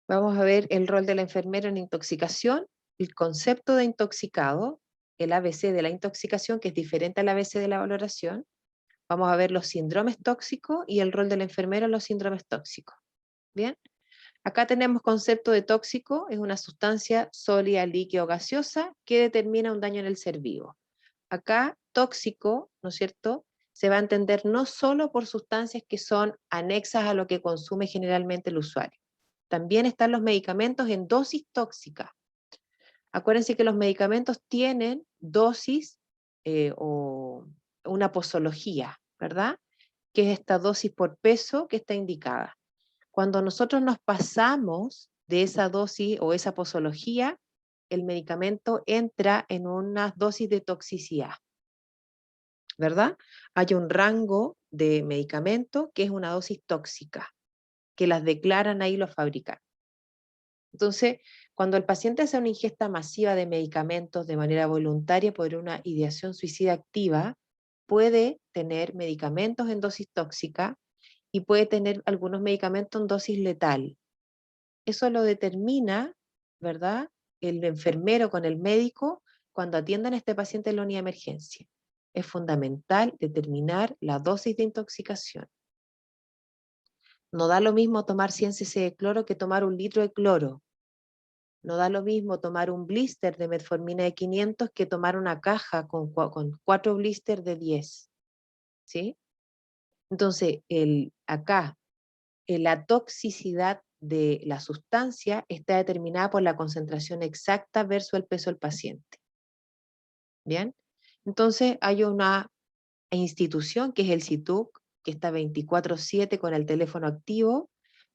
Vamos a ver el rol del enfermero en intoxicación, el concepto de intoxicado, el ABC de la intoxicación, que es diferente al ABC de la valoración. Vamos a ver los síndromes tóxicos y el rol del enfermero en los síndromes tóxicos. Bien, acá tenemos concepto de tóxico, es una sustancia sólida, líquida o gaseosa que determina un daño en el ser vivo. Acá, tóxico, ¿no es cierto?, se va a entender no solo por sustancias que son anexas a lo que consume generalmente el usuario. También están los medicamentos en dosis tóxica. Acuérdense que los medicamentos tienen dosis o una posología, ¿verdad? Que es esta dosis por peso que está indicada. Cuando nosotros nos pasamos de esa dosis o esa posología, el medicamento entra en una dosis de toxicidad, ¿verdad? Hay un rango de medicamento que es una dosis tóxica, que las declaran ahí los fabricantes. Entonces, cuando el paciente hace una ingesta masiva de medicamentos de manera voluntaria por una ideación suicida activa, puede tener medicamentos en dosis tóxica y puede tener algunos medicamentos en dosis letal. Eso lo determina, ¿verdad?, el enfermero con el médico cuando atiendan a este paciente en la unidad de emergencia. Es fundamental determinar la dosis de intoxicación. No da lo mismo tomar 100 cc de cloro que tomar 1 litro de cloro. No da lo mismo tomar un blister de metformina de 500 que tomar una caja con 4 blisters de 10. ¿Sí? Entonces, acá, la toxicidad de la sustancia está determinada por la concentración exacta versus el peso del paciente. ¿Bien? Entonces, hay una institución que es el CITUC, que está 24/7 con el teléfono activo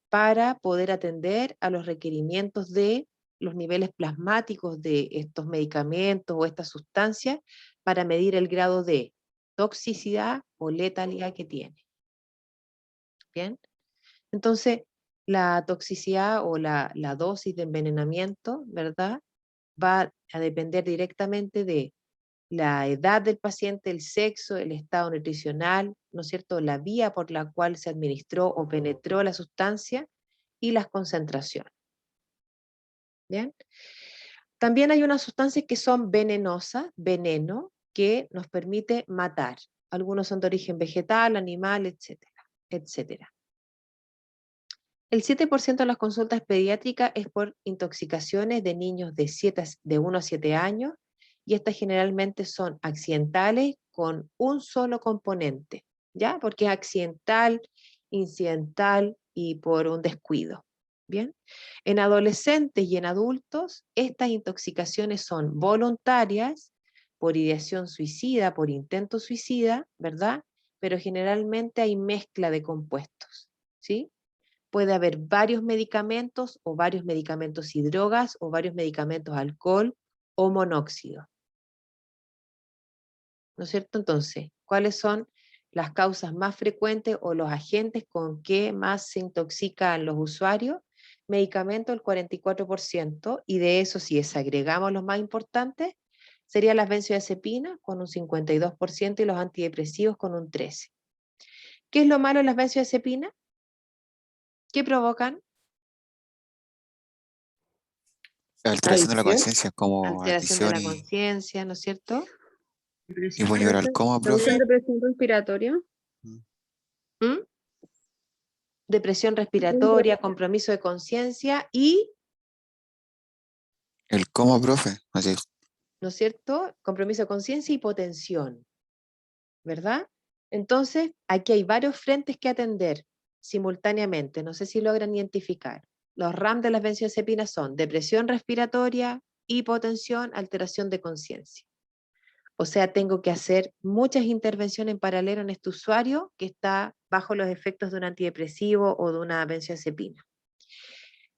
para poder atender a los requerimientos de los niveles plasmáticos de estos medicamentos o estas sustancias para medir el grado de toxicidad o letalidad que tiene. ¿Bien? Entonces, la toxicidad o la dosis de envenenamiento, ¿verdad?, va a depender directamente de la edad del paciente, el sexo, el estado nutricional, ¿no es cierto?, la vía por la cual se administró o penetró la sustancia y las concentraciones. ¿Bien? También hay unas sustancias que son venenosas, veneno, que nos permite matar. Algunos son de origen vegetal, animal, etcétera, etcétera. El 7% de las consultas pediátricas es por intoxicaciones de niños de 1 a 7 años, y estas generalmente son accidentales con un solo componente, ¿ya? Porque es accidental, incidental y por un descuido. ¿Bien? En adolescentes y en adultos, estas intoxicaciones son voluntarias, por ideación suicida, por intento suicida, ¿verdad? Pero generalmente hay mezcla de compuestos, ¿sí? Puede haber varios medicamentos o varios medicamentos y drogas o varios medicamentos alcohol o monóxido. ¿No es cierto? Entonces, ¿cuáles son las causas más frecuentes o los agentes con que más se intoxican los usuarios? Medicamento el 44%, y de eso, si desagregamos los más importantes, serían las benzodiazepinas con un 52% y los antidepresivos con un 13%. ¿Qué es lo malo de las benzodiazepinas? ¿Qué provocan? La alteración de la Adicción, conciencia como alteración de adicción la conciencia, ¿no es cierto? y puede llevar al coma, ¿Producen profe. depresión respiratoria? Mm. ¿Mm? Depresión respiratoria, compromiso de conciencia y, El coma, profe. Así. ¿no es cierto?, compromiso de conciencia y hipotensión, ¿verdad? Entonces, aquí hay varios frentes que atender simultáneamente, no sé si logran identificar. Los RAM de las benzodiazepinas son depresión respiratoria, hipotensión, alteración de conciencia. O sea, tengo que hacer muchas intervenciones en paralelo en este usuario que está bajo los efectos de un antidepresivo o de una benzodiazepina.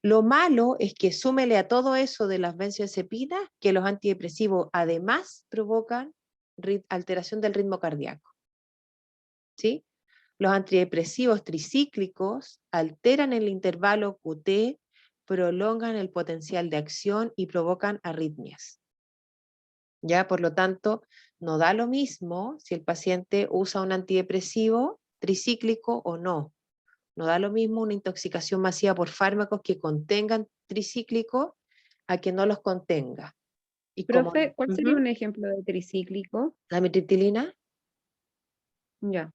Lo malo es que súmele a todo eso de las benzodiazepinas que los antidepresivos además provocan alteración del ritmo cardíaco. ¿Sí? Los antidepresivos tricíclicos alteran el intervalo QT, prolongan el potencial de acción y provocan arritmias. ¿Ya? Por lo tanto, no da lo mismo si el paciente usa un antidepresivo tricíclico o no. No da lo mismo una intoxicación masiva por fármacos que contengan tricíclicos a que no los contenga. Y como Profe, ¿cuál sería Ujú, un ejemplo de tricíclico? la amitriptilina, Ya.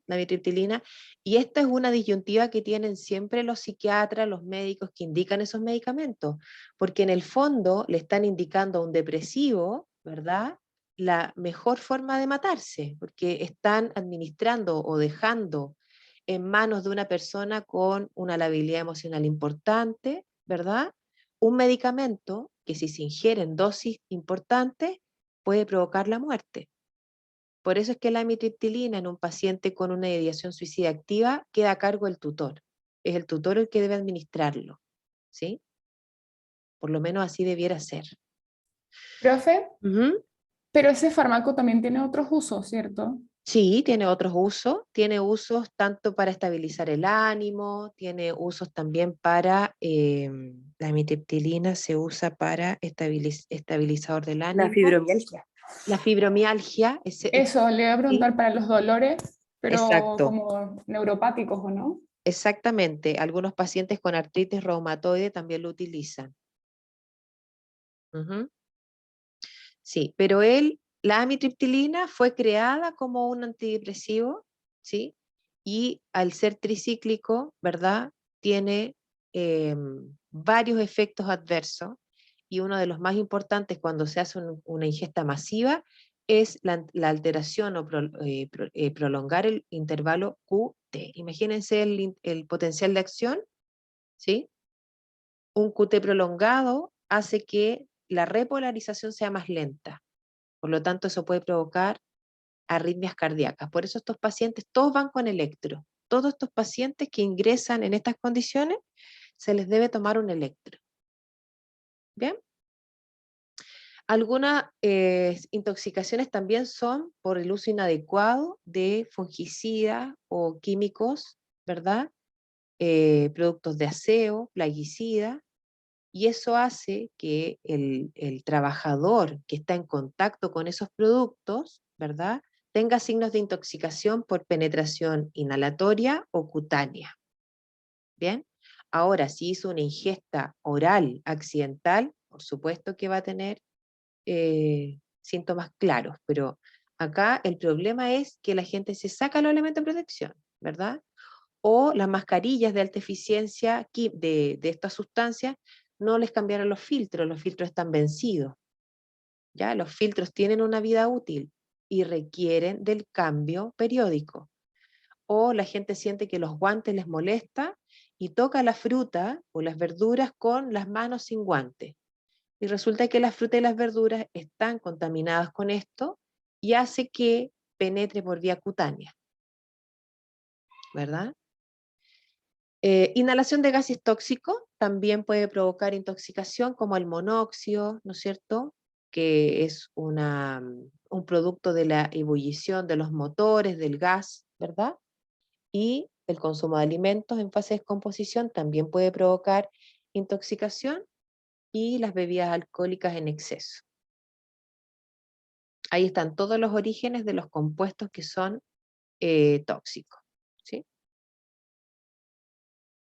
la amitriptilina, y esta es una disyuntiva que tienen siempre los psiquiatras, los médicos que indican esos medicamentos, porque en el fondo le están indicando a un depresivo, ¿verdad? La mejor forma de matarse, porque están administrando o dejando en manos de una persona con una labilidad emocional importante, ¿verdad? Un medicamento que si se ingiere en dosis importantes puede provocar la muerte. Por eso es que la amitriptilina en un paciente con una ideación suicida activa queda a cargo del tutor. Es el tutor el que debe administrarlo, ¿sí? Por lo menos así debiera ser. Profe, Ujú. pero ese fármaco también tiene otros usos, ¿cierto? Sí, tiene otros usos. Tiene usos tanto para estabilizar el ánimo, tiene usos también para, la amitriptilina se usa para estabilizador del La ánimo. fibromialgia. La fibromialgia, Eso, le voy a sí, preguntar para los dolores, pero exacto. como neuropáticos, ¿o no? Exactamente, algunos pacientes con artritis reumatoide también lo utilizan. Ujú. Sí, pero la amitriptilina fue creada como un antidepresivo, ¿sí? Y al ser tricíclico, ¿verdad? Tiene varios efectos adversos y uno de los más importantes cuando se hace una ingesta masiva es la alteración o prolongar el intervalo QT. Imagínense el potencial de acción, ¿sí? Un QT prolongado hace que la repolarización sea más lenta. Por lo tanto, eso puede provocar arritmias cardíacas. Por eso estos pacientes, todos van con electro. Todos estos pacientes que ingresan en estas condiciones, se les debe tomar un electro. ¿Bien? Algunas intoxicaciones también son por el uso inadecuado de fungicidas o químicos, ¿verdad? Productos de aseo, plaguicidas, y eso hace que el trabajador que está en contacto con esos productos, ¿verdad? Tenga signos de intoxicación por penetración inhalatoria o cutánea. ¿Bien? Ahora, si hizo una ingesta oral accidental, por supuesto que va a tener síntomas claros, pero acá el problema es que la gente se saca los elementos de protección, ¿verdad? O las mascarillas de alta eficiencia de estas sustancias no les cambiaron los filtros están vencidos, ¿ya? Los filtros tienen una vida útil y requieren del cambio periódico. O la gente siente que los guantes les molesta y toca la fruta o las verduras con las manos sin guantes. Y resulta que las frutas y las verduras están contaminadas con esto y hace que penetre por vía cutánea, ¿verdad? Inhalación de gases tóxicos también puede provocar intoxicación, como el monóxido, ¿no es cierto? Que es un producto de la ebullición de los motores, del gas, ¿verdad? Y el consumo de alimentos en fase de descomposición también puede provocar intoxicación y las bebidas alcohólicas en exceso. Ahí están todos los orígenes de los compuestos que son tóxicos, ¿sí?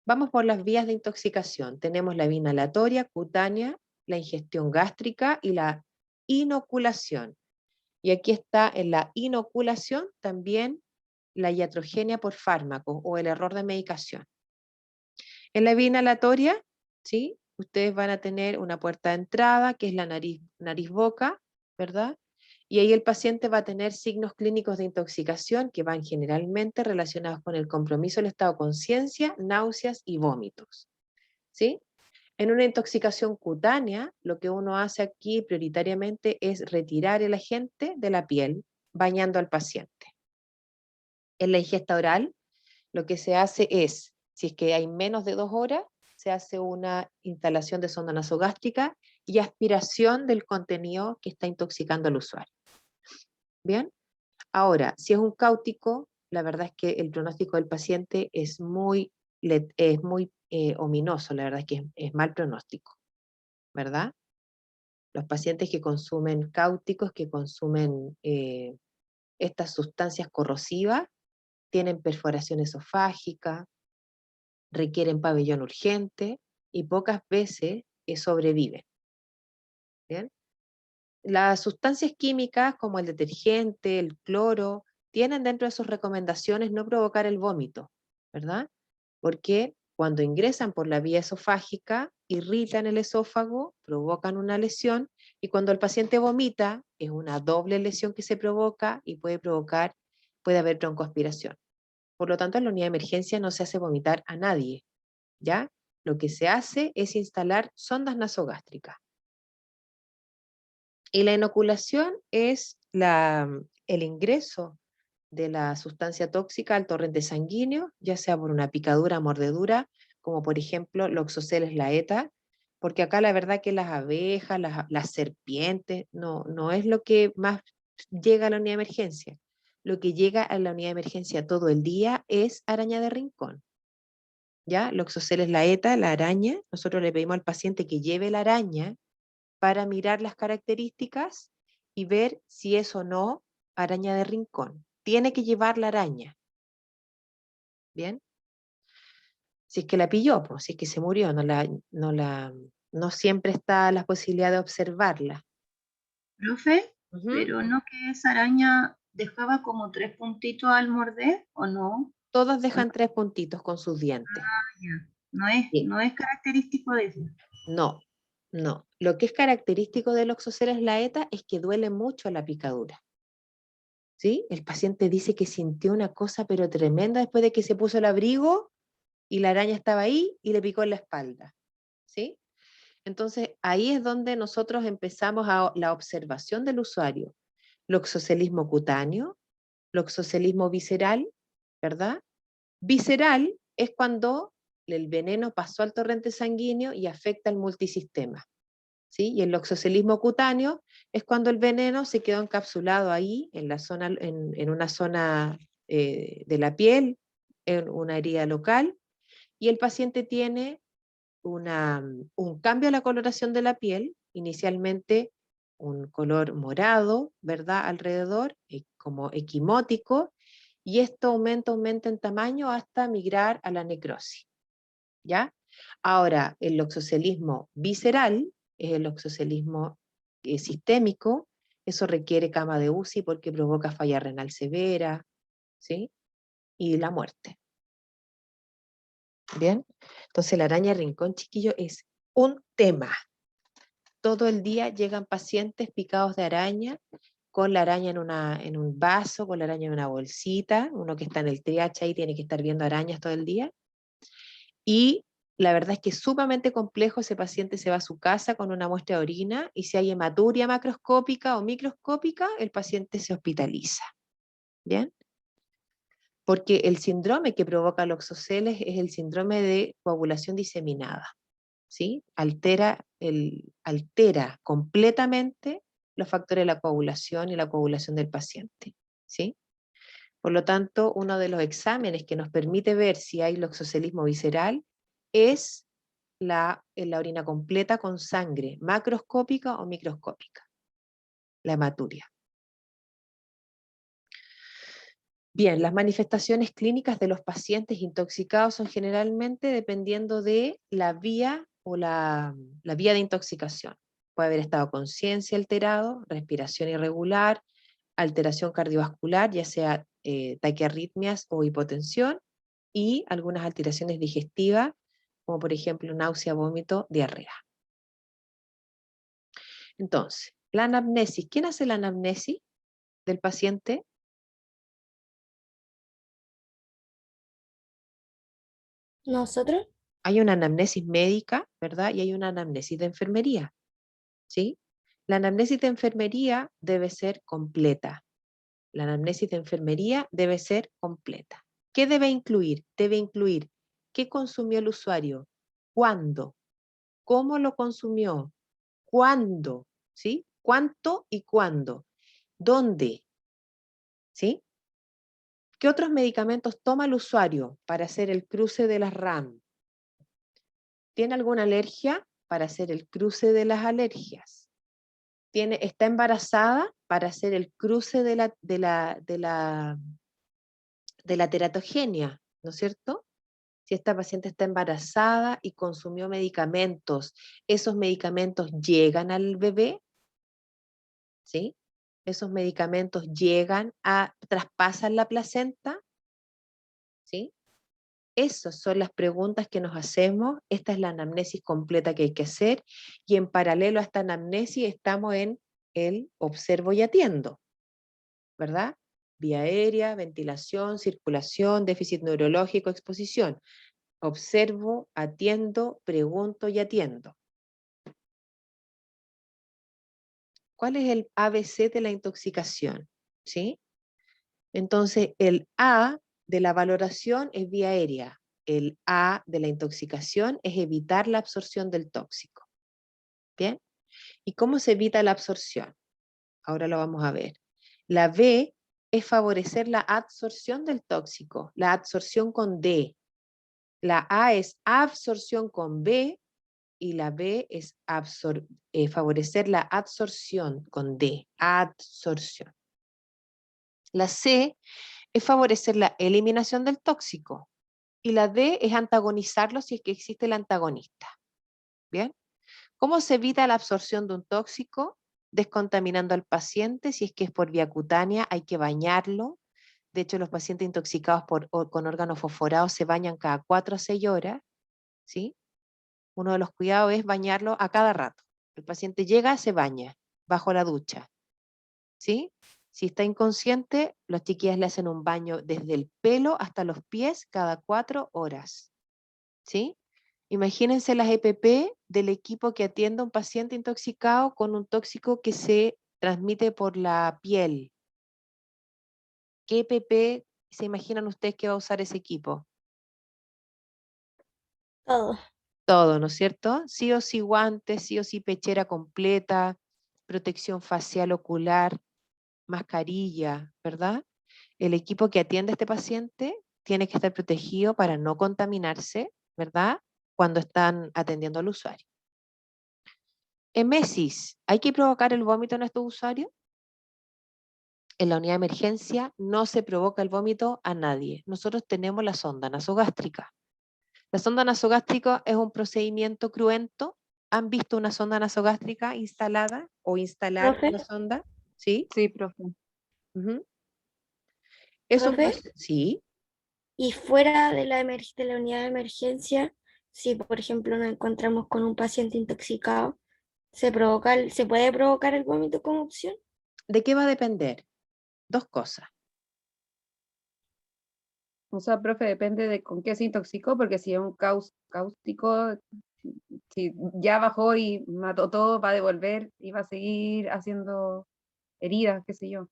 Vamos por las vías de intoxicación. Tenemos la vía inhalatoria, cutánea, la ingestión gástrica y la inoculación. Y aquí está en la inoculación también la iatrogenia por fármaco o el error de medicación. En la vía inhalatoria, ¿sí? Ustedes van a tener una puerta de entrada, que es la nariz-boca, ¿verdad? Y ahí el paciente va a tener signos clínicos de intoxicación que van generalmente relacionados con el compromiso del estado de conciencia, náuseas y vómitos, ¿sí? En una intoxicación cutánea, lo que uno hace aquí prioritariamente es retirar el agente de la piel, bañando al paciente. En la ingesta oral, lo que se hace es, si es que hay menos de 2 horas, se hace una instalación de sonda nasogástrica y aspiración del contenido que está intoxicando al usuario. Bien, ahora, si es un cáutico, la verdad es que el pronóstico del paciente es muy ominoso, la verdad es que es mal pronóstico, ¿verdad? Los pacientes que consumen cáuticos, que consumen estas sustancias corrosivas, tienen perforación esofágica, requieren pabellón urgente y pocas veces sobreviven. ¿Bien? Las sustancias químicas como el detergente, el cloro, tienen dentro de sus recomendaciones no provocar el vómito, ¿verdad? Porque cuando ingresan por la vía esofágica, irritan el esófago, provocan una lesión, y cuando el paciente vomita, es una doble lesión que se provoca y puede haber broncoaspiración. Por lo tanto, en la unidad de emergencia no se hace vomitar a nadie, ¿ya? Lo que se hace es instalar sondas nasogástricas. Y la inoculación es el ingreso de la sustancia tóxica al torrente sanguíneo, ya sea por una picadura, mordedura, como por ejemplo Loxoceles laeta, porque acá la verdad que las abejas, las serpientes, no es lo que más llega a la unidad de emergencia. Lo que llega a la unidad de emergencia todo el día es araña de rincón. ¿Ya? Loxoceles laeta, la araña, nosotros le pedimos al paciente que lleve la araña para mirar las características y ver si es o no araña de rincón. Tiene que llevar la araña. ¿Bien? Si es que la pilló, pues, si es que se murió, no siempre está la posibilidad de observarla. Profe, Ujú. pero no que esa araña dejaba como 3 puntitos al morder, ¿o no? Todos dejan 3 puntitos con sus dientes. Ya. Sí. No es característico de eso. No. Lo que es característico del Loxoceles laeta es que duele mucho la picadura. ¿Sí? El paciente dice que sintió una cosa pero tremenda después de que se puso el abrigo y la araña estaba ahí y le picó en la espalda. ¿Sí? Entonces, ahí es donde nosotros empezamos la observación del usuario. Loxocelismo cutáneo, loxocelismo visceral, ¿verdad? Visceral es cuando el veneno pasó al torrente sanguíneo y afecta al multisistema. ¿Sí? Y el loxocelismo cutáneo es cuando el veneno se quedó encapsulado ahí, en una zona de la piel, en una herida local, y el paciente tiene un cambio en la coloración de la piel, inicialmente un color morado, ¿verdad? Alrededor, como equimótico, y esto aumenta en tamaño hasta migrar a la necrosis, ¿ya? Ahora, el loxocelismo visceral es el loxocelismo sistémico, eso requiere cama de UCI porque provoca falla renal severa, ¿sí? Y la muerte. ¿Bien? Entonces la araña rincón, chiquillo, es un tema. Todo el día llegan pacientes picados de araña, con la araña en un vaso, con la araña en una bolsita, uno que está en el triage ahí tiene que estar viendo arañas todo el día, y la verdad es que es sumamente complejo. Ese paciente se va a su casa con una muestra de orina, y si hay hematuria macroscópica o microscópica, el paciente se hospitaliza. ¿Bien? Porque el síndrome que provoca Loxoceles es el síndrome de coagulación diseminada. ¿Sí? Altera completamente los factores de la coagulación y la coagulación del paciente. ¿Sí? Por lo tanto, uno de los exámenes que nos permite ver si hay loxocelismo visceral es la orina completa con sangre, macroscópica o microscópica, la hematuria. Bien, las manifestaciones clínicas de los pacientes intoxicados son generalmente dependiendo de la vía o la vía de intoxicación. Puede haber estado de conciencia alterado, respiración irregular, alteración cardiovascular, ya sea taquiarritmias o hipotensión, y algunas alteraciones digestivas, como por ejemplo náusea, vómito, diarrea. Entonces, la anamnesis. ¿Quién hace la anamnesis del paciente? ¿Nosotros? Hay una anamnesis médica, ¿verdad? Y hay una anamnesis de enfermería, ¿sí? La anamnesis de enfermería debe ser completa. La anamnesis de enfermería debe ser completa. ¿Qué debe incluir? Debe incluir qué consumió el usuario, cuándo, cómo lo consumió, cuándo, ¿sí? Cuánto y cuándo, dónde, ¿sí? ¿Qué otros medicamentos toma el usuario para hacer el cruce de las RAM? ¿Tiene alguna alergia? Para hacer el cruce de las alergias. ¿Está embarazada? Para hacer el cruce de la teratogenia, ¿no es cierto? Si esta paciente está embarazada y consumió medicamentos, ¿esos medicamentos llegan al bebé? ¿Sí? ¿Esos medicamentos traspasan la placenta? ¿Sí? Esas son las preguntas que nos hacemos. Esta es la anamnesis completa que hay que hacer, y en paralelo a esta anamnesis estamos en el observo y atiendo, ¿verdad? Vía aérea, ventilación, circulación, déficit neurológico, exposición. Observo, atiendo, pregunto y atiendo. ¿Cuál es el ABC de la intoxicación? ¿Sí? Entonces, el A de la valoración es vía aérea. El A de la intoxicación es evitar la absorción del tóxico. ¿Bien? ¿Y cómo se evita la absorción? Ahora lo vamos a ver. La B es favorecer la absorción del tóxico, la absorción con D. La A es absorción con B y la B es favorecer la absorción con D, absorción. La C es favorecer la eliminación del tóxico y la D es antagonizarlo si es que existe el antagonista. ¿Bien? ¿Cómo se evita la absorción de un tóxico? Descontaminando al paciente. Si es que es por vía cutánea, hay que bañarlo. De hecho, los pacientes intoxicados con órganos fosforados se bañan cada 4 a 6 horas. ¿Sí? Uno de los cuidados es bañarlo a cada rato. El paciente llega, se baña, bajo la ducha. ¿Sí? Si está inconsciente, las chiquillas le hacen un baño desde el pelo hasta los pies cada 4 horas. ¿Sí? Imagínense las EPP del equipo que atiende a un paciente intoxicado con un tóxico que se transmite por la piel. ¿Qué EPP se imaginan ustedes que va a usar ese equipo? Todo. Todo, ¿no es cierto? Sí o sí guantes, sí o sí pechera completa, protección facial ocular, mascarilla, ¿verdad? El equipo que atiende a este paciente tiene que estar protegido para no contaminarse, ¿verdad? Cuando están atendiendo al usuario. Emesis, ¿hay que provocar el vómito en estos usuarios? En la unidad de emergencia no se provoca el vómito a nadie. Nosotros tenemos la sonda nasogástrica. La sonda nasogástrica es un procedimiento cruento. ¿Han visto una sonda nasogástrica instalada o instalar ¿Profe? una sonda? ¿Sí? Sí, profe. Ujú. Es un ¿Profe? sí. Y fuera de de la unidad de emergencia, si por ejemplo nos encontramos con un paciente intoxicado, ¿se puede provocar el vómito como opción? ¿De qué va a depender? Dos cosas. O sea, profe, depende de con qué se intoxicó, porque si es un cáustico, si ya bajó y mató todo, va a devolver y va a seguir haciendo heridas, qué sé yo.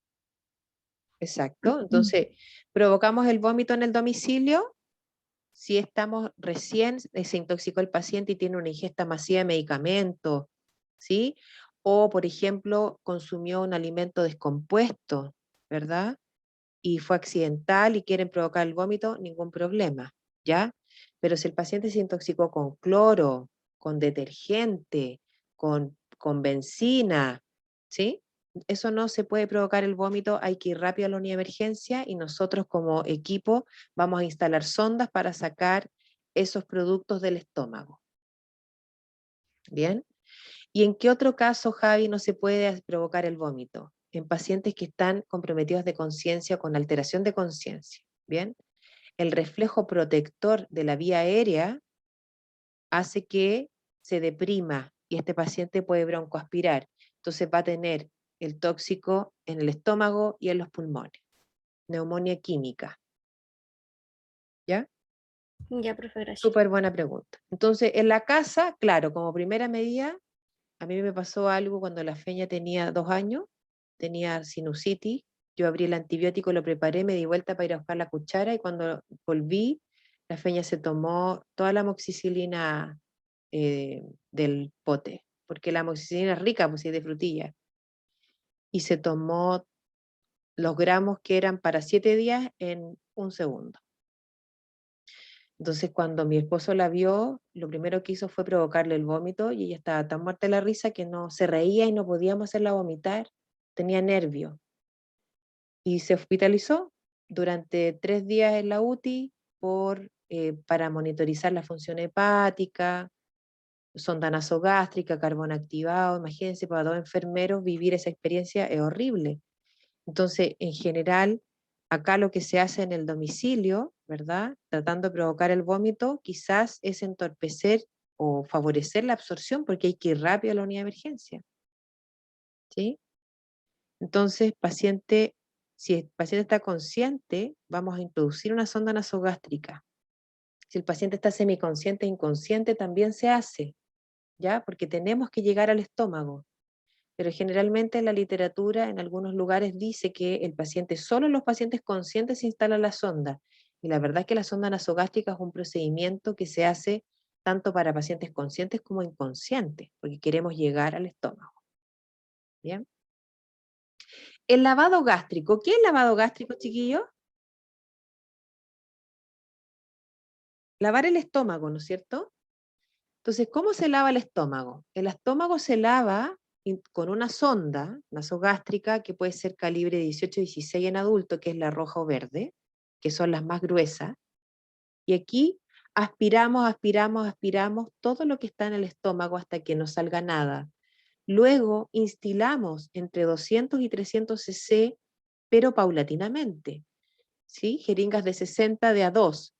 Exacto. Entonces, provocamos el vómito en el domicilio si estamos recién, se intoxicó el paciente y tiene una ingesta masiva de medicamentos, ¿sí? O, por ejemplo, consumió un alimento descompuesto, ¿verdad? Y fue accidental y quieren provocar el vómito, ningún problema, ¿ya? Pero si el paciente se intoxicó con cloro, con detergente, con benzina, ¿sí? Eso no se puede provocar el vómito, hay que ir rápido a la unidad de emergencia y nosotros como equipo vamos a instalar sondas para sacar esos productos del estómago. ¿Bien? ¿Y en qué otro caso, Javi, no se puede provocar el vómito? En pacientes que están comprometidos de conciencia con alteración de conciencia. ¿Bien? El reflejo protector de la vía aérea hace que se deprima y este paciente puede broncoaspirar. Entonces va a tener el tóxico en el estómago y en los pulmones. Neumonía química. ¿Ya? Ya, profe, gracias. Súper buena pregunta. Entonces, en la casa, claro, como primera medida, a mí me pasó algo cuando la Feña tenía 2 años, tenía sinusitis, yo abrí el antibiótico, lo preparé, me di vuelta para ir a buscar la cuchara y cuando volví, la Feña se tomó toda la amoxicilina del pote, porque la amoxicilina es rica, pues es de frutilla, y se tomó los gramos que eran para 7 días en 1 segundo. Entonces, cuando mi esposo la vio, lo primero que hizo fue provocarle el vómito y ella estaba tan muerta de la risa que no se reía y no podíamos hacerla vomitar. Tenía nervio. Y se hospitalizó durante 3 días en la UTI por para monitorizar la función hepática, sonda nasogástrica, carbón activado. Imagínense, para 2 enfermeros vivir esa experiencia es horrible. Entonces, en general, acá lo que se hace en el domicilio, ¿verdad? Tratando de provocar el vómito, quizás es entorpecer o favorecer la absorción, porque hay que ir rápido a la unidad de emergencia. ¿Sí? Entonces, si el paciente está consciente, vamos a introducir una sonda nasogástrica. Si el paciente está semiconsciente e inconsciente, también se hace, ¿ya? Porque tenemos que llegar al estómago. Pero generalmente en la literatura, en algunos lugares, dice que el paciente, solo en los pacientes conscientes se instala la sonda. Y la verdad es que la sonda nasogástrica es un procedimiento que se hace tanto para pacientes conscientes como inconscientes, porque queremos llegar al estómago. ¿Bien? El lavado gástrico. ¿Qué es lavado gástrico, chiquillos? Lavar el estómago, ¿no es cierto? Entonces, ¿cómo se lava el estómago? El estómago se lava con una sonda nasogástrica que puede ser calibre 18-16 en adulto, que es la roja o verde, que son las más gruesas. Y aquí aspiramos, aspiramos, aspiramos todo lo que está en el estómago hasta que no salga nada. Luego instilamos entre 200 y 300 cc, pero paulatinamente. ¿Sí? Jeringas de 60 de a 2.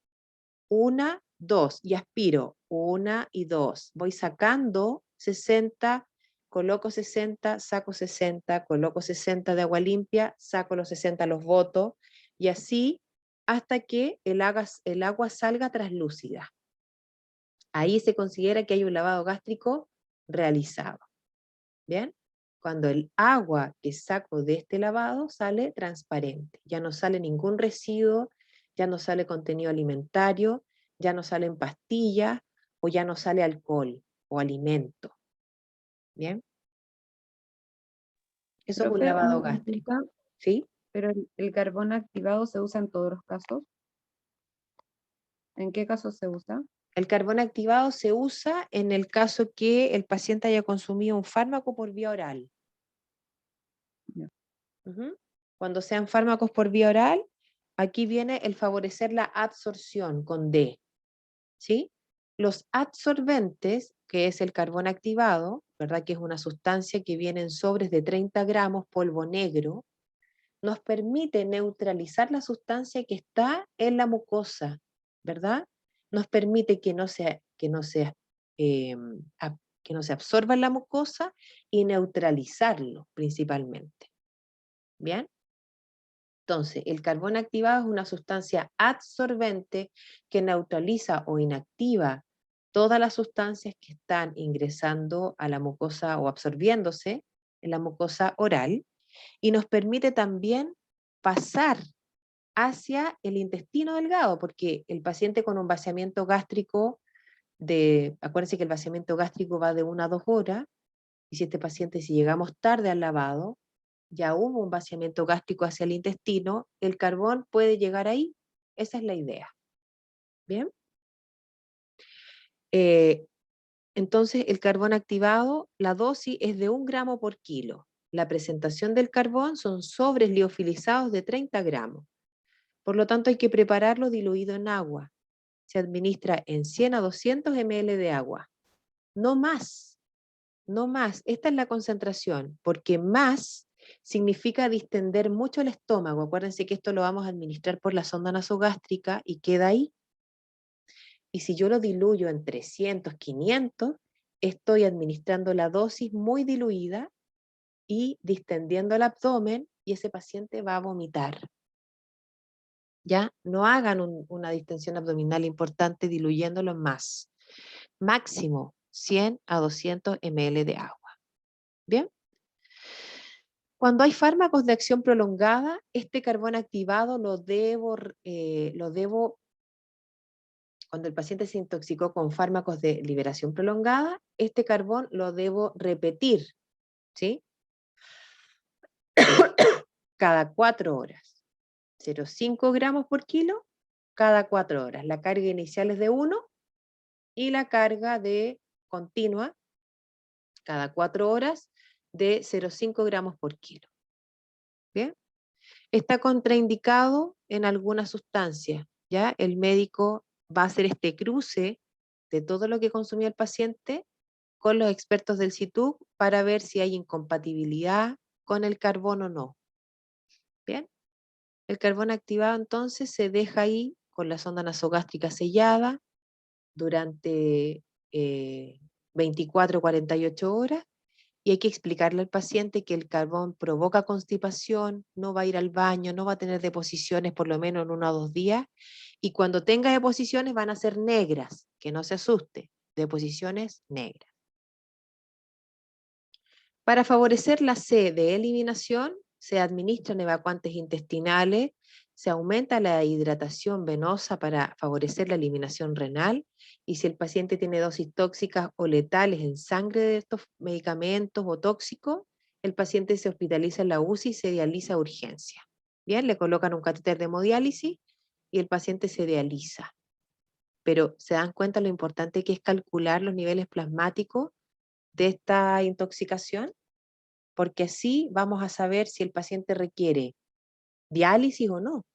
1, 2, y aspiro, 1 y 2. Voy sacando 60, coloco 60, saco 60, coloco 60 de agua limpia, saco los 60, los boto, y así hasta que el agua salga translúcida. Ahí se considera que hay un lavado gástrico realizado. ¿Bien? Cuando el agua que saco de este lavado sale transparente, ya no sale ningún residuo, ya no sale contenido alimentario, ya no salen pastillas o ya no sale alcohol o alimento. ¿Bien? Eso es un Profe, lavado una gástrico. consulta, ¿Sí? pero el carbón activado se usa en todos los casos. ¿En qué casos se usa? El carbón activado se usa en el caso que el paciente haya consumido un fármaco por vía oral. Ya. Cuando sean fármacos por vía oral, aquí viene el favorecer la absorción con D. ¿Sí? Los adsorbentes, que es el carbón activado, ¿verdad? Que es una sustancia que viene en sobres de 30 gramos, polvo negro, nos permite neutralizar la sustancia que está en la mucosa, ¿verdad? Nos permite que no se absorba en la mucosa y neutralizarlo principalmente. ¿Bien? Entonces, el carbón activado es una sustancia adsorbente que neutraliza o inactiva todas las sustancias que están ingresando a la mucosa o absorbiéndose en la mucosa oral y nos permite también pasar hacia el intestino delgado, porque el paciente con un vaciamiento gástrico acuérdense que el vaciamiento gástrico va de 1 a 2 horas, y si este paciente, si llegamos tarde al lavado, ya hubo un vaciamiento gástrico hacia el intestino, el carbón puede llegar ahí. Esa es la idea. ¿Bien? Entonces, el carbón activado, la dosis es de 1 gramo por kilo. La presentación del carbón son sobres liofilizados de 30 gramos. Por lo tanto, hay que prepararlo diluido en agua. Se administra en 100 a 200 ml de agua. No más, no más. Esta es la concentración, porque más significa distender mucho el estómago. Acuérdense que esto lo vamos a administrar por la sonda nasogástrica y queda ahí. Y si yo lo diluyo en 300, 500, estoy administrando la dosis muy diluida y distendiendo el abdomen, y ese paciente va a vomitar. ¿Ya? No hagan una distensión abdominal importante diluyéndolo en más. Máximo 100 a 200 ml de agua. ¿Bien? Cuando hay fármacos de acción prolongada, este carbón activado cuando el paciente se intoxicó con fármacos de liberación prolongada, este carbón lo debo repetir, ¿sí? Cada 4 horas. 0,5 gramos por kilo cada 4 horas. La carga inicial es de 1 y la carga continua cada 4 horas de 0,5 gramos por kilo. ¿Bien? Está contraindicado en algunas sustancias, ¿ya? El médico va a hacer este cruce de todo lo que consumió el paciente con los expertos del CITUC para ver si hay incompatibilidad con el carbón o no. Bien, el carbón activado entonces se deja ahí con la sonda nasogástrica sellada durante 24 o 48 horas, y hay que explicarle al paciente que el carbón provoca constipación, no va a ir al baño, no va a tener deposiciones por lo menos en 1 o 2 días, y cuando tenga deposiciones van a ser negras, que no se asuste, deposiciones negras. Para favorecer la C de eliminación, se administran evacuantes intestinales, se aumenta la hidratación venosa para favorecer la eliminación renal, y si el paciente tiene dosis tóxicas o letales en sangre de estos medicamentos o tóxicos, el paciente se hospitaliza en la UCI y se dializa a urgencia. Bien, le colocan un catéter de hemodiálisis y el paciente se dializa. Pero ¿se dan cuenta lo importante que es calcular los niveles plasmáticos de esta intoxicación? Porque así vamos a saber si el paciente requiere diálisis o no.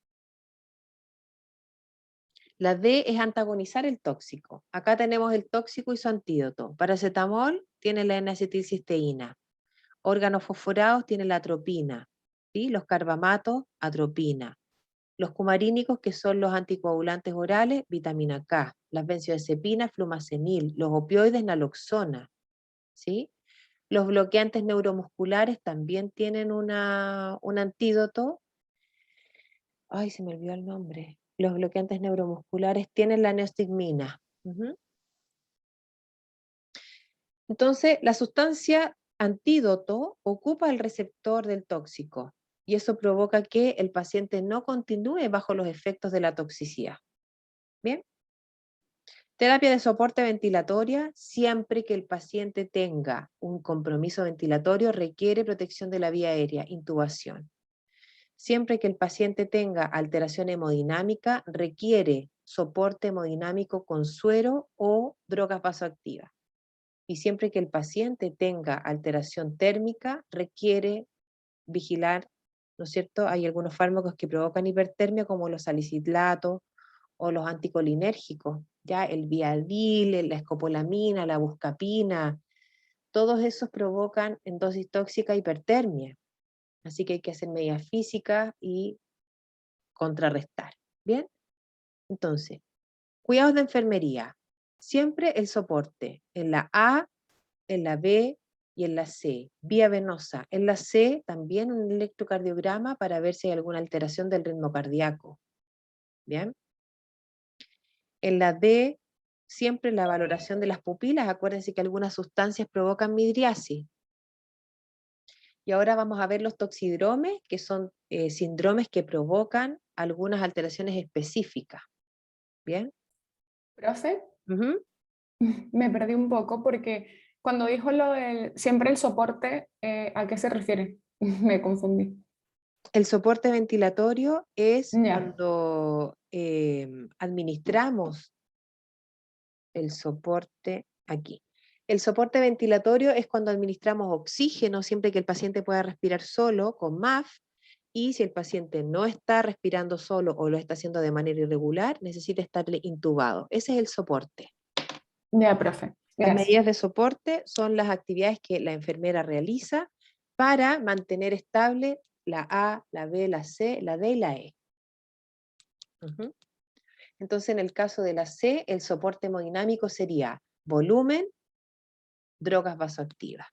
La D es antagonizar el tóxico. Acá tenemos el tóxico y su antídoto. Paracetamol tiene la N-acetilcisteína. Órganos fosforados tiene la atropina. ¿Sí? Los carbamatos, atropina. Los cumarínicos, que son los anticoagulantes orales, vitamina K. Las benzodiazepinas, flumacenil. Los opioides, naloxona. ¿Sí? Los bloqueantes neuromusculares también tienen un antídoto. Ay, se me olvidó el nombre. Los bloqueantes neuromusculares tienen la neostigmina. Entonces, la sustancia antídoto ocupa el receptor del tóxico y eso provoca que el paciente no continúe bajo los efectos de la toxicidad. Bien. Terapia de soporte ventilatoria, siempre que el paciente tenga un compromiso ventilatorio, requiere protección de la vía aérea, intubación. Siempre que el paciente tenga alteración hemodinámica, requiere soporte hemodinámico con suero o drogas vasoactivas. Y siempre que el paciente tenga alteración térmica, requiere vigilar, ¿no es cierto? Hay algunos fármacos que provocan hipertermia, como los salicitlatos o los anticolinérgicos, ya el Viadil, la escopolamina, la buscapina, todos esos provocan en dosis tóxica hipertermia. Así que hay que hacer medidas físicas y contrarrestar. ¿Bien? Entonces, cuidados de enfermería. Siempre el soporte en la A, en la B y en la C. Vía venosa. En la C también un electrocardiograma para ver si hay alguna alteración del ritmo cardíaco. ¿Bien? En la D, siempre la valoración de las pupilas. Acuérdense que algunas sustancias provocan midriasis. Y ahora vamos a ver los toxidromes, que son síndromes que provocan algunas alteraciones específicas. ¿Bien? Profe, Ujú. me perdí un poco porque cuando dijo lo del siempre el soporte, ¿a qué se refiere? Me confundí. El soporte ventilatorio es Ya, cuando administramos el soporte aquí. El soporte ventilatorio es cuando administramos oxígeno siempre que el paciente pueda respirar solo con MAF, y si el paciente no está respirando solo o lo está haciendo de manera irregular, necesita estarle intubado. Ese es el soporte. ya, profe. Las Gracias. medidas de soporte son las actividades que la enfermera realiza para mantener estable la A, la B, la C, la D y la E. Entonces, en el caso de la C, el soporte hemodinámico sería volumen, drogas vasoactivas,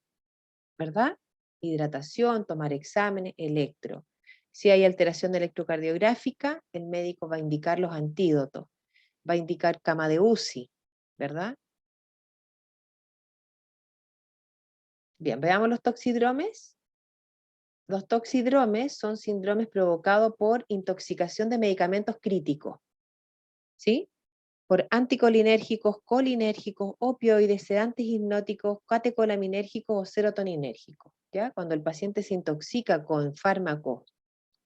¿verdad? Hidratación, tomar exámenes, electro. Si hay alteración electrocardiográfica, el médico va a indicar los antídotos, va a indicar cama de UCI, ¿verdad? Bien, veamos los toxidromes. Los toxidromes son síndromes provocados por intoxicación de medicamentos críticos, ¿sí? Por anticolinérgicos, colinérgicos, opioides, sedantes hipnóticos, catecolaminérgicos o serotoninérgicos. ¿Ya? Cuando el paciente se intoxica con fármacos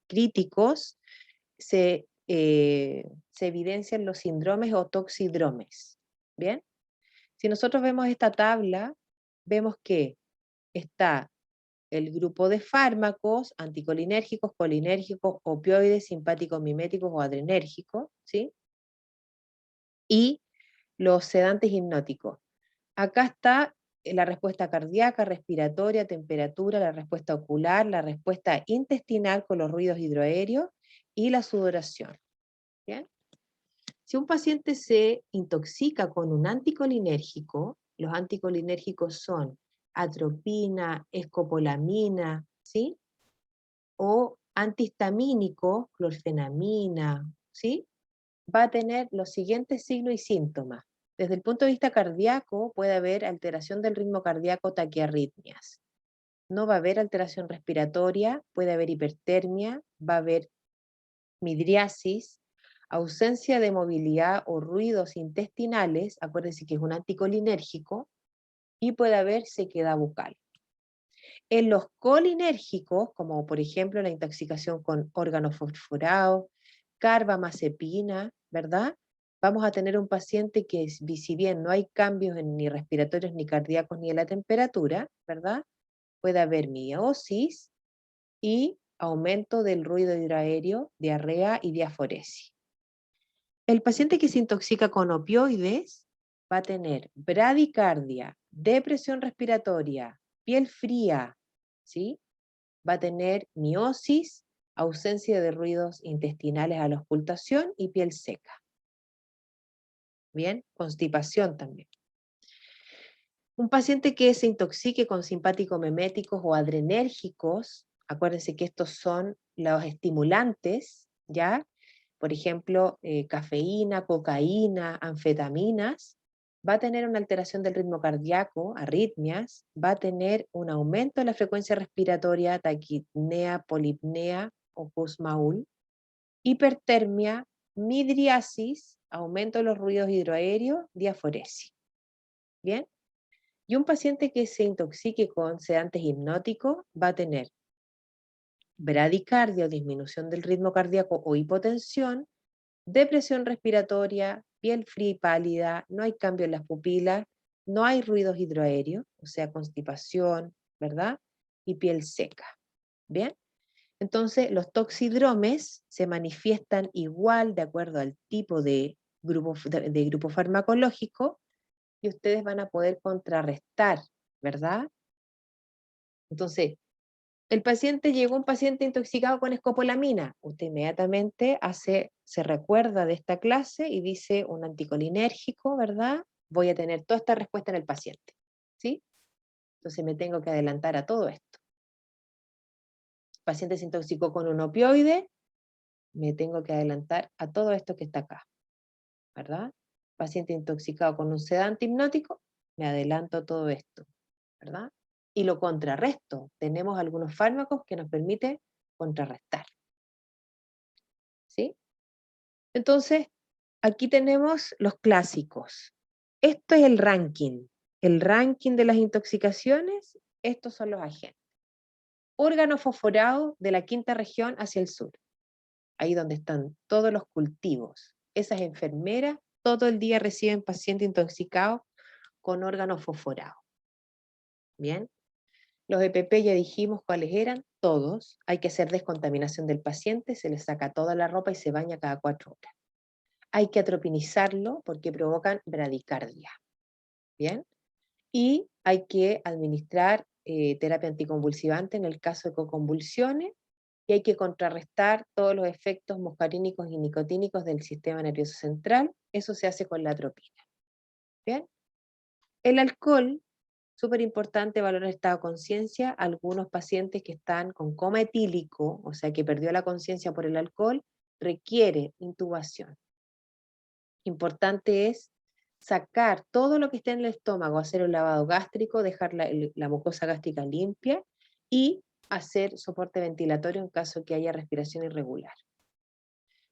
críticos, se evidencian los síndromes o toxidromes. ¿Bien? Si nosotros vemos esta tabla, vemos que está el grupo de fármacos anticolinérgicos, colinérgicos, opioides, simpáticos miméticos o adrenérgicos, ¿sí? y los sedantes hipnóticos. Acá está la respuesta cardíaca, respiratoria, temperatura, la respuesta ocular, la respuesta intestinal con los ruidos hidroaéreos y la sudoración. ¿Bien? Si un paciente se intoxica con un anticolinérgico, los anticolinérgicos son atropina, escopolamina, ¿sí? O antihistamínico, clorfenamina, ¿sí? Va a tener los siguientes signos y síntomas. Desde el punto de vista cardíaco puede haber alteración del ritmo cardíaco, taquiarritmias. No va a haber alteración respiratoria, puede haber hipertermia, va a haber midriasis, ausencia de movilidad o ruidos intestinales, acuérdense que es un anticolinérgico, y puede haber sequedad bucal. En los colinérgicos, como por ejemplo la intoxicación con órganos fosforados, carbamazepina, ¿verdad? Vamos a tener un paciente que, si bien no hay cambios ni respiratorios, ni cardíacos, ni en la temperatura, ¿verdad? Puede haber miosis y aumento del ruido hidroaéreo, diarrea y diaforesis. El paciente que se intoxica con opioides va a tener bradicardia, depresión respiratoria, piel fría, ¿sí? Va a tener miosis, ausencia de ruidos intestinales a la auscultación y piel seca. Bien, constipación también. Un paciente que se intoxique con simpático-meméticos o adrenérgicos, acuérdense que estos son los estimulantes, ¿ya? Por ejemplo, cafeína, cocaína, anfetaminas, va a tener una alteración del ritmo cardíaco, arritmias, va a tener un aumento de la frecuencia respiratoria, taquipnea, polipnea o Kussmaul, hipertermia, midriasis, aumento de los ruidos hidroaéreos, diaforesis. ¿Bien? Y un paciente que se intoxique con sedantes hipnóticos va a tener bradicardia o disminución del ritmo cardíaco o hipotensión, depresión respiratoria, piel fría y pálida, no hay cambio en las pupilas, no hay ruidos hidroaéreos, o sea, constipación, ¿verdad? Y piel seca. ¿Bien? Entonces, los toxidromes se manifiestan igual de acuerdo al tipo de grupo farmacológico y ustedes van a poder contrarrestar, ¿verdad? Entonces, llegó un paciente intoxicado con escopolamina. Usted inmediatamente se recuerda de esta clase y dice un anticolinérgico, ¿verdad? Voy a tener toda esta respuesta en el paciente, ¿sí? Entonces me tengo que adelantar a todo esto. El paciente se intoxicó con un opioide, me tengo que adelantar a todo esto que está acá, ¿verdad? Paciente intoxicado con un sedante hipnótico, me adelanto a todo esto, ¿verdad? Y lo contrarresto. Tenemos algunos fármacos que nos permiten contrarrestar. ¿Sí? Entonces, aquí tenemos los clásicos. Esto es el ranking de las intoxicaciones, estos son los agentes. Órgano fosforado de la quinta región hacia el sur, ahí donde están todos los cultivos. Esas enfermeras todo el día reciben pacientes intoxicados con órganos fosforados. Bien. Los EPP ya dijimos cuáles eran, todos. Hay que hacer descontaminación del paciente, se le saca toda la ropa y se baña cada 4 horas. Hay que atropinizarlo porque provocan bradicardia. ¿Bien? Y hay que administrar terapia anticonvulsivante en el caso de coconvulsiones y hay que contrarrestar todos los efectos muscarínicos y nicotínicos del sistema nervioso central. Eso se hace con la atropina. ¿Bien? El alcohol, súper importante, valorar el estado de conciencia. Algunos pacientes que están con coma etílico, o sea que perdió la conciencia por el alcohol, requiere intubación. Importante es sacar todo lo que esté en el estómago, hacer un lavado gástrico, dejar la mucosa gástrica limpia y hacer soporte ventilatorio en caso que haya respiración irregular.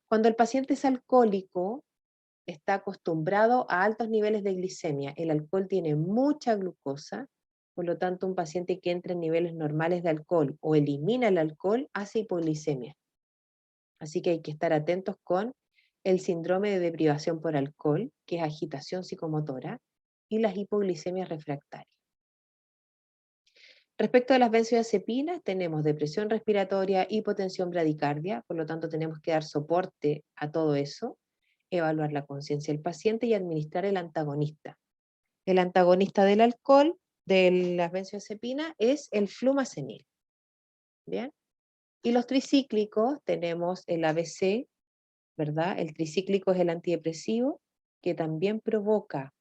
Cuando el paciente es alcohólico, está acostumbrado a altos niveles de glicemia. El alcohol tiene mucha glucosa, por lo tanto un paciente que entra en niveles normales de alcohol o elimina el alcohol hace hipoglicemia. Así que hay que estar atentos con el síndrome de deprivación por alcohol, que es agitación psicomotora, y las hipoglicemias refractarias. Respecto a las benzodiazepinas, tenemos depresión respiratoria, hipotensión, bradicardia, por lo tanto tenemos que dar soporte a todo eso. evaluar la conciencia del paciente y administrar el antagonista. El antagonista del alcohol, de las benzodiazepinas, es el flumazenil. ¿Bien? Y los tricíclicos, tenemos el ABC, ¿verdad? El tricíclico es el antidepresivo, que también provoca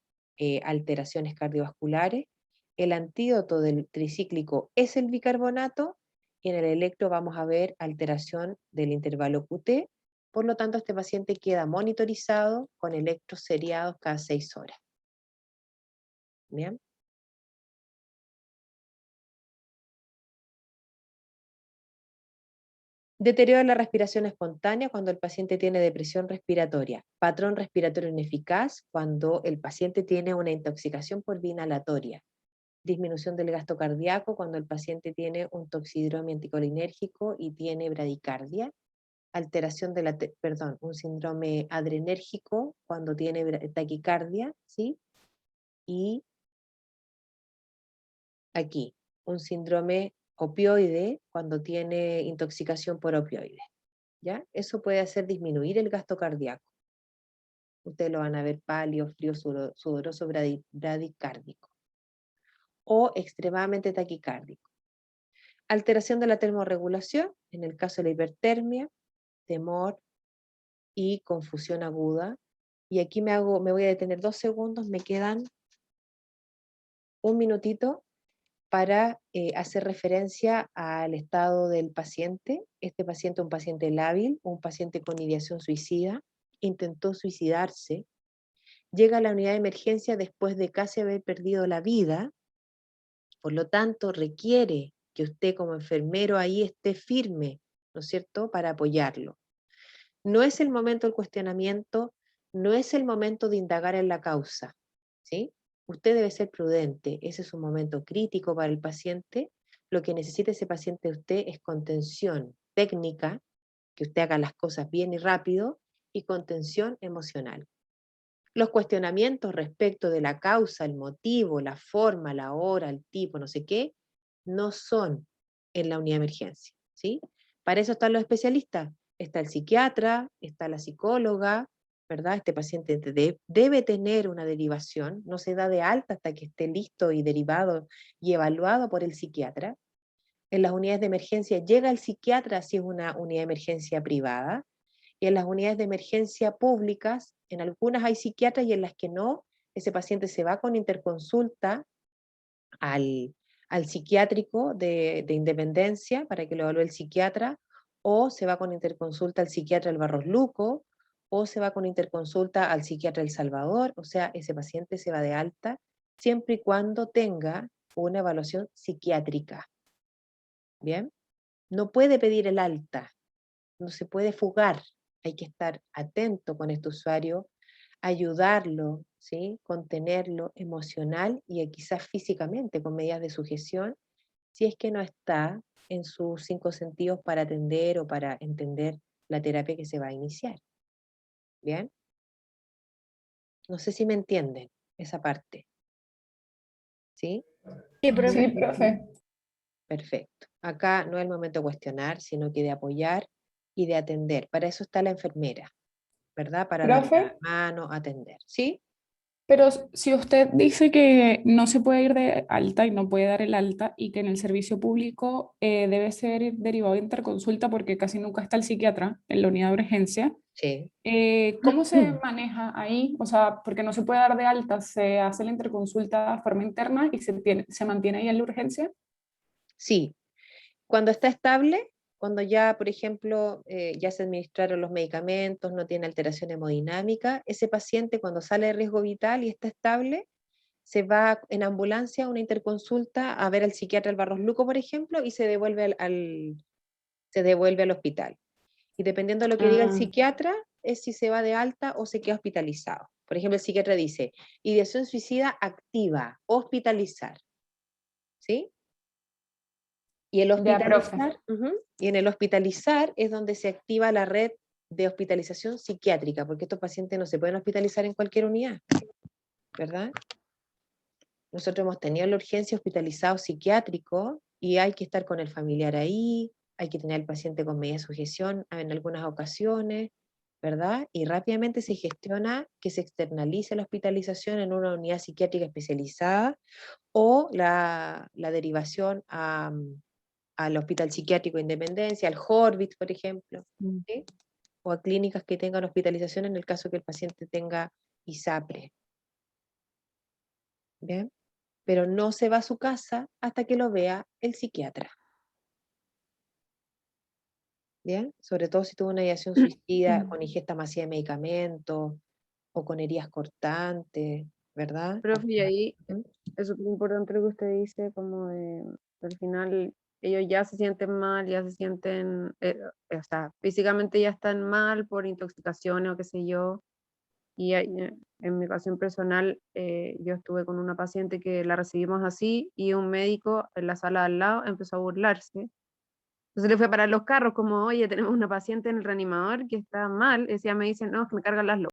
alteraciones cardiovasculares. El antídoto del tricíclico es el bicarbonato, y en el electro vamos a ver alteración del intervalo QT, por lo tanto este paciente queda monitorizado con electros seriados cada 6 horas. ¿Bien? Deterioro de la respiración espontánea cuando el paciente tiene depresión respiratoria. Patrón respiratorio ineficaz cuando el paciente tiene una intoxicación por vía inhalatoria. Disminución del gasto cardíaco cuando el paciente tiene un toxidromio anticolinérgico y tiene bradicardia. Alteración de un síndrome adrenérgico cuando tiene taquicardia, ¿sí? Y aquí, un síndrome opioide cuando tiene intoxicación por opioides. ¿Ya? Eso puede hacer disminuir el gasto cardíaco. Ustedes lo van a ver pálido, frío, sudoroso, bradicárdico. O extremadamente taquicárdico. Alteración de la termorregulación, en el caso de la hipertermia, temor y confusión aguda. Y aquí me voy a detener 2 segundos, me quedan un minutito para hacer referencia al estado del paciente. Este paciente es un paciente lábil, un paciente con ideación suicida, intentó suicidarse, llega a la unidad de emergencia después de casi haber perdido la vida, por lo tanto requiere que usted como enfermero ahí esté firme, ¿no es cierto?, para apoyarlo. No es el momento del cuestionamiento, no es el momento de indagar en la causa, ¿sí? Usted debe ser prudente, ese es un momento crítico para el paciente. Lo que necesita ese paciente de usted es contención técnica, que usted haga las cosas bien y rápido, y contención emocional. Los cuestionamientos respecto de la causa, el motivo, la forma, la hora, el tipo, no sé qué, no son en la unidad de emergencia, ¿sí? Para eso están los especialistas. Está el psiquiatra, está la psicóloga, ¿verdad? Este paciente debe tener una derivación, no se da de alta hasta que esté listo y derivado y evaluado por el psiquiatra. En las unidades de emergencia llega el psiquiatra si es una unidad de emergencia privada, y en las unidades de emergencia públicas, en algunas hay psiquiatras y en las que no, ese paciente se va con interconsulta al psiquiátrico de Independencia para que lo evalúe el psiquiatra, o se va con interconsulta al psiquiatra del Barros Luco, o se va con interconsulta al psiquiatra del Salvador, o sea, ese paciente se va de alta siempre y cuando tenga una evaluación psiquiátrica. ¿Bien? No puede pedir el alta, no se puede fugar, hay que estar atento con este usuario, ayudarlo, ¿sí? Contenerlo emocional y quizás físicamente con medidas de sujeción, si es que no está en sus 5 sentidos para atender o para entender la terapia que se va a iniciar. ¿Bien? No sé si me entienden esa parte. ¿Sí? Sí, profe. Sí, profe. Perfecto. Acá no es el momento de cuestionar, sino que de apoyar y de atender. Para eso está la enfermera, ¿verdad? Para dar Profe, la mano, atender. ¿Sí? pero si usted dice que no se puede ir de alta y no puede dar el alta y que en el servicio público debe ser derivado de interconsulta porque casi nunca está el psiquiatra en la unidad de urgencia, Sí. ¿cómo se maneja ahí? O sea, porque no se puede dar de alta, se hace la interconsulta de forma interna y se mantiene ahí en la urgencia. Sí. Cuando está estable, cuando ya, por ejemplo, ya se administraron los medicamentos, no tiene alteración hemodinámica, ese paciente cuando sale de riesgo vital y está estable, se va en ambulancia a una interconsulta a ver al psiquiatra del Barros Luco, por ejemplo, y se devuelve se devuelve al hospital. Y dependiendo de lo que diga el psiquiatra, es si se va de alta o se queda hospitalizado. Por ejemplo, el psiquiatra dice, ideación suicida activa, hospitalizar. ¿Sí? Y el Ya, profe. hospitalizar, y en el hospitalizar es donde se activa la red de hospitalización psiquiátrica, porque estos pacientes no se pueden hospitalizar en cualquier unidad, ¿verdad? Nosotros hemos tenido la urgencia hospitalizado psiquiátrico y hay que estar con el familiar ahí, hay que tener al paciente con media sujeción en algunas ocasiones, ¿verdad? Y rápidamente se gestiona que se externalice la hospitalización en una unidad psiquiátrica especializada o la derivación al Hospital Psiquiátrico de Independencia, al Horvitz, por ejemplo, ¿sí? O a clínicas que tengan hospitalización en el caso que el paciente tenga ISAPRE. ¿Bien? Pero no se va a su casa hasta que lo vea el psiquiatra. ¿Bien? Sobre todo si tuvo una ideación suicida con ingesta masiva de medicamentos o con heridas cortantes, ¿verdad? Profe, y ahí ¿Mm? es súper importante lo que usted dice, como de, al final ellos ya se sienten mal, ya se sienten, o sea, físicamente ya están mal por intoxicaciones o qué sé yo. Y en mi ocasión personal, yo estuve con una paciente que la recibimos así y un médico en la sala de al lado empezó a burlarse. Entonces le fue a parar los carros como, oye, tenemos una paciente en el reanimador que está mal. Decía, me dicen, no, es que me cargan las locas.